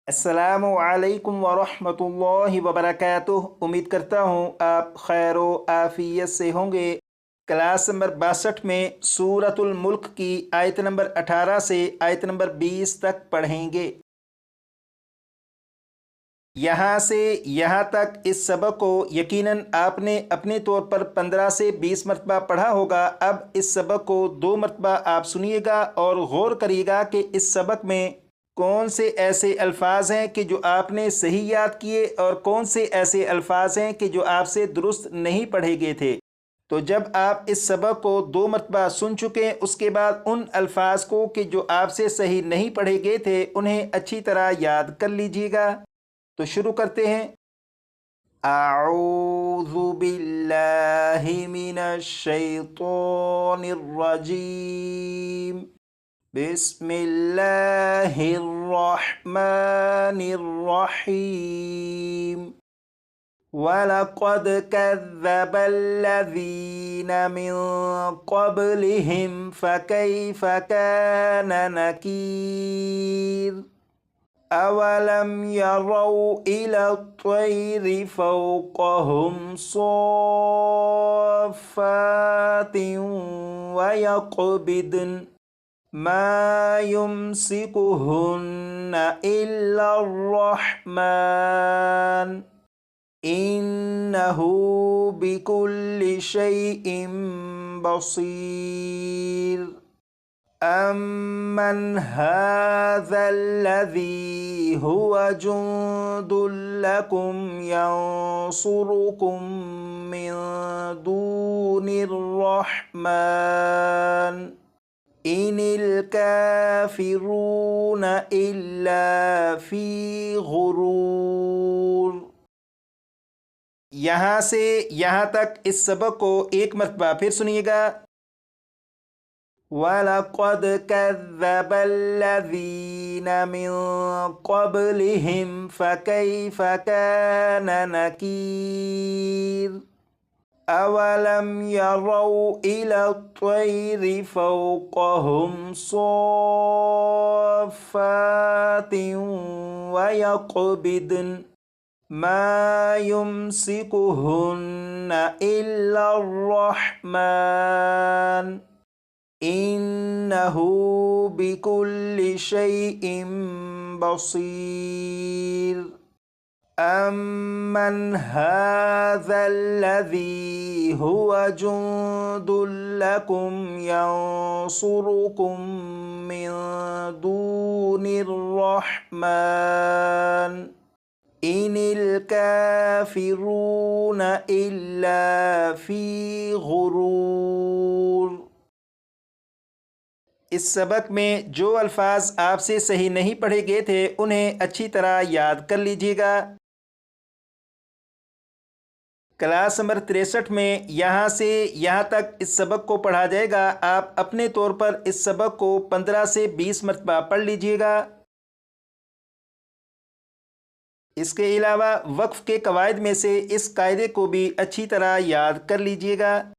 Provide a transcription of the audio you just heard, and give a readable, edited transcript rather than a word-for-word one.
अस्सलामु अलैकुम वरहमतुल्लाहि वबरकातुह। उम्मीद करता हूँ आप खैर व आफियत से होंगे। क्लास नंबर 62 में सूरतुल मुल्क की आयत नंबर 18 से आयत नंबर 20 तक पढ़ेंगे। यहाँ से यहाँ तक इस सबक को यकीनन आपने अपने तौर पर 15 से 20 मरतबा पढ़ा होगा। अब इस सबक को 2 मरतबा आप सुनिएगा और गौर करिएगा कि इस सबक में कौन से ऐसे अल्फाज हैं कि जो आपने सही याद किए और कौन से ऐसे अल्फाज हैं कि जो आपसे दुरुस्त नहीं पढ़े गए थे। तो जब आप इस सबक को 2 मरतबा सुन चुके हैं, उसके बाद उन अल्फाज को कि जो आपसे सही नहीं पढ़े गए थे उन्हें अच्छी तरह याद कर लीजिएगा। तो शुरू करते हैं। अऊज़ु बिल्लाहि मिनश शैतानिर रजीम। बिस्मिल्लाहिर रहमानिर रहीम। वलक़द कज़्ज़बल्लज़ीन मिन क़ब्लिहिम फ़कैफ़ कान नकीर। अवलम यरौ इला त्वैरि फ़ौक़हुम सॉफ़्फ़ातिन वयक़बिदन मा युमसिकुहुन्न इल्ला अर्रहमान इन्नहु बिकुल्लि शैइन बसीर। अम्मन हाज़ल्लज़ी हुवा जुंदुल लकुम यंसुरुकुम मिन दूनिर रहमान इनिल काफिरून इल्ला फी गुरूर। यहाँ से यहाँ तक इस सबक को 1 मरतबा फिर सुनिएगा। वलक़द कज़्ज़बल्लज़ीन मिन क़ब्लिहिम फ़कैफ़ कान नकीर। अवलम यरौ इला त्वैरि फ़ौक़हुम सॉफ़्फ़ातिन वयक़बिदन मा युमसिकुहुन्न इल्ला अर्रहमान इन्नहु बिकुल्लि शैइन बसीर। अम्मन हाज़ल्लज़ी हुवा जुंदुल लकुम यंसुरुकुम मिन दूनिर रहमान इनिल काफिरून इल्ला फी गुरूर। इस सबक में जो अल्फाज आपसे सही नहीं पढ़े गए थे उन्हें अच्छी तरह याद कर लीजिएगा। क्लास नंबर 63 में यहाँ से यहाँ तक इस सबक को पढ़ा जाएगा। आप अपने तौर पर इस सबक को 15 से 20 मरतबा पढ़ लीजिएगा। इसके अलावा वक्फ के कवायद में से इस कायदे को भी अच्छी तरह याद कर लीजिएगा।